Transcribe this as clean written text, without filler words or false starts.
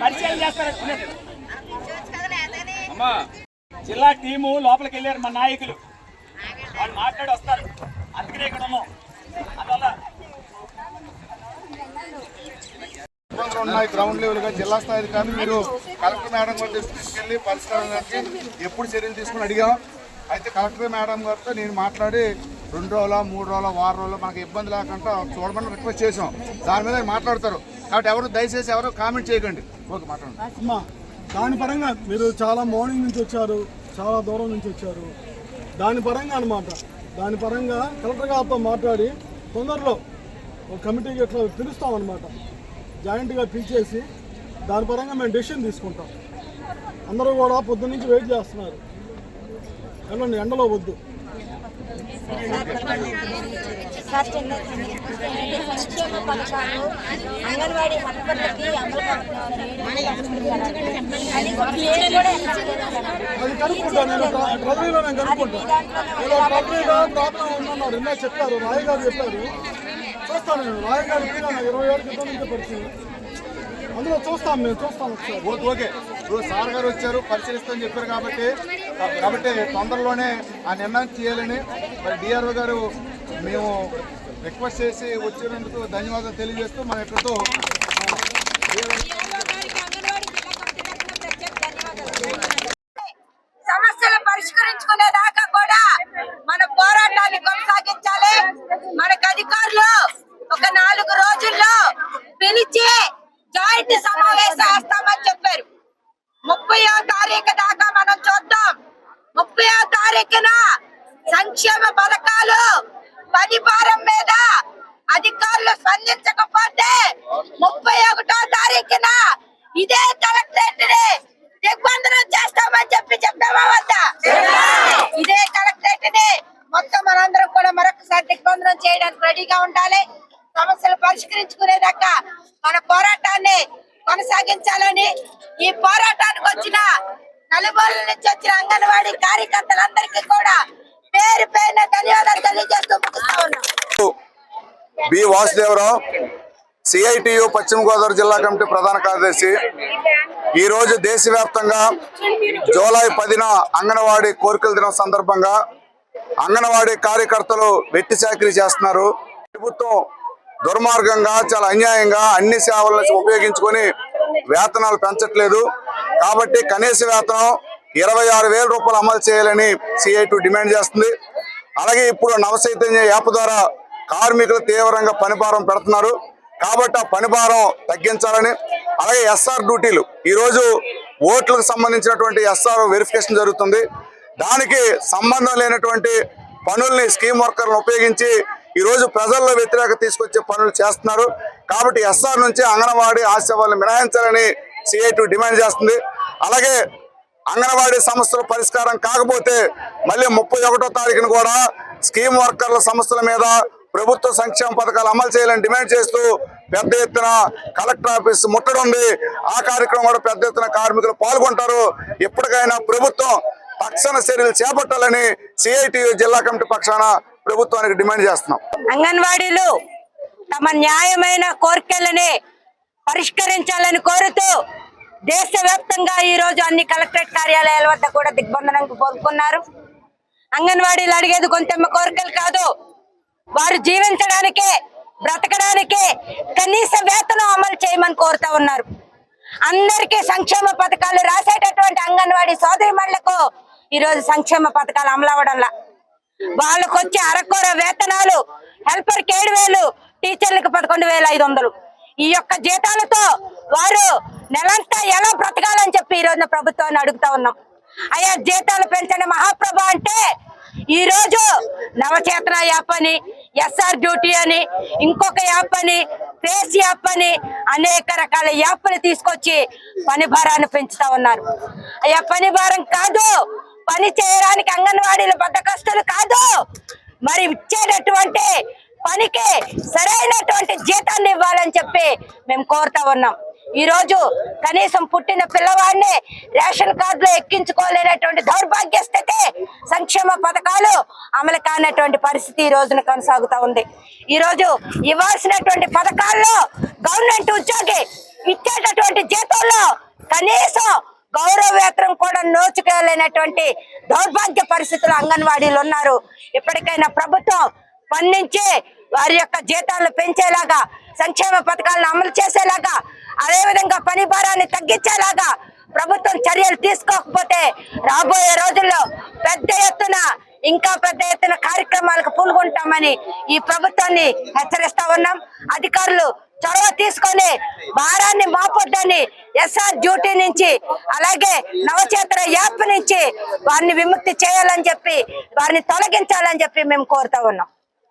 పరిచయం చేస్తారు. అమ్మా జిల్లా టీము లోపలికి వెళ్ళారు మా నాయకులు, వాళ్ళు మాట్లాడి వస్తారు. అందుకనే ఇక్కడ ఉన్నాం. అందువల్ల ఉన్నాయి గ్రౌండ్ లెవెల్ గా జిల్లా స్థాయి అధికారులు మీరు కలెక్టర్ మేడం గారు తీసుకెళ్లి పరిష్కారానికి ఎప్పుడు చర్యలు తీసుకుని అడిగాం. అయితే కలెక్టర్ మేడం గారితో నేను మాట్లాడి 2 రోజుల 3 రోజుల వారం రోజులు మనకు ఇబ్బంది లేకుండా చూడమని రిక్వెస్ట్ చేసాం. దాని మీద మాట్లాడతారు కాబట్టి ఎవరు దయచేసి ఎవరు కామెంట్ చేయకండి. ఓకే మాట్లాడండి అమ్మా. దాని పరంగా మీరు చాలా మార్నింగ్ నుంచి వచ్చారు, చాలా దూరం నుంచి వచ్చారు. దాని పరంగా అనమాట, దాని పరంగా కలెక్టర్ గారితో మాట్లాడి తొందరలో ఒక కమిటీకి ఇట్లా పిలుస్తామన్నమాట. జాయింట్గా పిలిచేసి దాని పరంగా మేము డెసిషన్ తీసుకుంటాం. అందరూ కూడా పొద్దున్న నుంచి వెయిట్ చేస్తున్నారు. వెళ్ళండి, ఎండలో వద్దు. అంగన్వాడీ హెల్పర్లకి అది కనుక్కుంటా, నేను ట్రబరీలో నేను కనుక్కుంటా. ఇలా ట్రబరీలో ప్రాబ్లం ఉందన్నారు, నిన్న చెప్పారు, రాయ్ గారు చెప్పారు. చూస్తాను నేను, రాయ్ గారు 20 ఏళ్ళ క్రితం నుంచి పరిచయం. అందులో చూస్తాం, మేము చూస్తాం ఒకసారి. ఓకే ఓకే ఇప్పుడు సార్ గారు వచ్చారు, పరిశీలిస్తామని చెప్పారు కాబట్టి తొందరలోనే ఆ నిర్ణయం చేయాలని మరి డిఆర్ఓ గారు మేము రిక్వెస్ట్ చేసి వచ్చినందుకు ధన్యవాదాలు తెలియజేస్తూ మన ఎక్కడితో సమస్యలు పరిష్కరించుకునేదాకా కూడా మన పోరాటాన్ని కొనసాగించాలి. మనకు అధికారులు ఒక 4 రోజుల్లో పిలిచి జాయింట్ సమావేశం వేస్తామని చెప్పారు. 30వ తారీఖు దాకా మనం చూద్దాం. 30వ తారీఖున సంక్షేమ పథకాలు పని భారం మీద అధికారులు స్పందించకపోతే 31వ తారీఖున ఇదే కలెక్టరేట్ ని దిగ్బంధనం చేస్తామని చెప్పామా వద్దా? ఇదే కలెక్టరేట్ ని మొత్తం మనందరం కూడా మరొకసారి దిగ్బంధనం చేయడానికి రెడీగా ఉండాలి. సమస్యలు పరిష్కరించుకునేదాకా మన పోరాటాన్ని కొనసాగించాలని, ఈ పోరాటానికి వచ్చిన నలుమూలల నుంచి వచ్చిన అంగన్వాడీ కార్యకర్తలందరికీ కూడా పేరు పేరున ధన్యవాదాలు తెలియజేస్తూ ముగిస్తా ఉన్నాం. బి వాసుదేవరావు, సిఐటియు పశ్చిమ గోదావరి జిల్లా కమిటీ ప్రధాన కార్యదర్శి. ఈరోజు దేశవ్యాప్తంగా జూలై 10న అంగన్వాడీ కోరికల దినం సందర్భంగా అంగన్వాడీ కార్యకర్తలు వెట్టి చాకిరీ చేస్తున్నారు. ప్రభుత్వం దుర్మార్గంగా చాలా అన్యాయంగా అన్ని సేవలను ఉపయోగించుకొని వేతనాలు పెంచట్లేదు. కాబట్టి కనీస వేతనం 26,000 రూపాయలు అమలు చేయాలని సిఐటి డిమాండ్ చేస్తుంది. అలాగే ఇప్పుడు నవచైతన్య యాప్ ద్వారా కార్మికులు తీవ్రంగా పనిభారం పెడుతున్నారు. కాబట్టి ఆ పనిభారం తగ్గించాలని, అలాగే ఎస్ఆర్ డ్యూటీలు ఈరోజు ఓట్లకు సంబంధించినటువంటి ఎస్ఆర్ వెరిఫికేషన్ జరుగుతుంది. దానికి సంబంధం లేనటువంటి పనుల్ని స్కీమ్ వర్కర్లను ఉపయోగించి ఈరోజు ప్రజల్లో వ్యతిరేకత తీసుకొచ్చే పనులు చేస్తున్నారు. కాబట్టి ఎస్ఆర్ నుంచి అంగన్వాడీ ఆశా వాళ్ళని మినహాయించాలని సిఐటి డిమాండ్ చేస్తుంది. అలాగే అంగన్వాడీ సమస్యల పరిష్కారం కాకపోతే మళ్ళీ 31వ తారీఖున కూడా స్కీమ్ వర్కర్ల సమస్యల మీద ప్రభుత్వ సంక్షేమ పథకాలు అమలు చేయాలని డిమాండ్ చేస్తూ పెద్ద ఎత్తున కలెక్టర్ ఆఫీస్ ముట్టడి ఉంది. ఆ కార్యక్రమం కూడా పెద్ద ఎత్తున కార్మికులు పాల్గొంటారు. ఎప్పటికైనా ప్రభుత్వం తక్షణ చర్యలు చేపట్టాలని సిఐటియు జిల్లా కమిటీ పక్షాన ప్రభుత్వానికి డిమాండ్ చేస్తున్నాం. అంగన్వాడీలు తమ న్యాయమైన కోరికలని పరిష్కరించాలని కోరుతూ దేశవ్యాప్తంగా ఈ రోజు అన్ని కలెక్టరేట్ కార్యాలయాల వద్ద కూడా దిగ్బంధనంకు కోరుకున్నారు. అంగన్వాడీలు అడిగేది కొంచెం కోరికలు కాదు, వారు జీవించడానికే బ్రతకడానికే కనీస వేతనం అమలు చేయమని కోరుతా ఉన్నారు. అందరికీ సంక్షేమ పథకాలు రాసేటటువంటి అంగన్వాడీ సోదరిమణులకు ఈరోజు సంక్షేమ పథకాలు అమలు అవ్వడంలా వాళ్ళకు వచ్చే అరకొర వేతనాలు, హెల్పర్కి 7,000, టీచర్లకు 11,500. ఈ యొక్క జీతాలతో వారు నెలంతా ఎలా బ్రతకాలని చెప్పి ఈ రోజున ప్రభుత్వాన్ని అడుగుతా ఉన్నాం. అయ్యా జీతాలు పెంచండి మహాప్రభ అంటే ఈ రోజు నవచేతన యాప్ అని, ఎస్ఆర్ డ్యూటీ అని, ఇంకొక యాప్ అని, ఫేస్ యాప్ అని అనేక రకాల యాప్లు తీసుకొచ్చి పని భారాన్ని పెంచుతా ఉన్నారు. అయ్యా పని భారం కాదు, పని చేయడానికి అంగన్వాడీలు బద్దకస్తులు కాదు, మరి ఇచ్చేటటువంటి పనికి సరైనటువంటి జీతాన్ని ఇవ్వాలని చెప్పి మేము కోరుతా ఉన్నాం. ఈ రోజు కనీసం పుట్టిన పిల్లవాడిని రేషన్ కార్డులో ఎక్కించుకోలేనటువంటి దౌర్భాగ్య స్థితి, సంక్షేమ పథకాలు అమలు కానటువంటి పరిస్థితి ఈ రోజున కొనసాగుతా ఉంది. ఈ రోజు ఇవ్వాల్సినటువంటి పథకాల్లో గవర్నమెంట్ ఉద్యోగి ఇచ్చేటటువంటి జీతంలో కనీసం గౌరవ వేతనం కూడా నోచుకోలేనటువంటి దౌర్భాగ్య పరిస్థితులు అంగన్వాడీలు ఉన్నారు. ఇప్పటికైనా ప్రభుత్వం స్పందించి వారి యొక్క జీతాలను పెంచేలాగా, సంక్షేమ పథకాలను అమలు చేసేలాగా, అదేవిధంగా పని భారాన్ని తగ్గించేలాగా ప్రభుత్వం చర్యలు తీసుకోకపోతే రాబోయే రోజుల్లో ఇంకా పెద్ద ఎత్తున కార్యక్రమాలకు పూనుకుంటామని ఈ ప్రభుత్వాన్ని హెచ్చరిస్తా ఉన్నాం. అధికారులు చొరవ తీసుకొని భారాన్ని మాపొద్దని ఎస్ఆర్ డ్యూటీ నుంచి, అలాగే నవచేతన యాప్ నుంచి వారిని విముక్తి చేయాలని చెప్పి, వారిని తొలగించాలని చెప్పి మేము కోరుతా ఉన్నాం.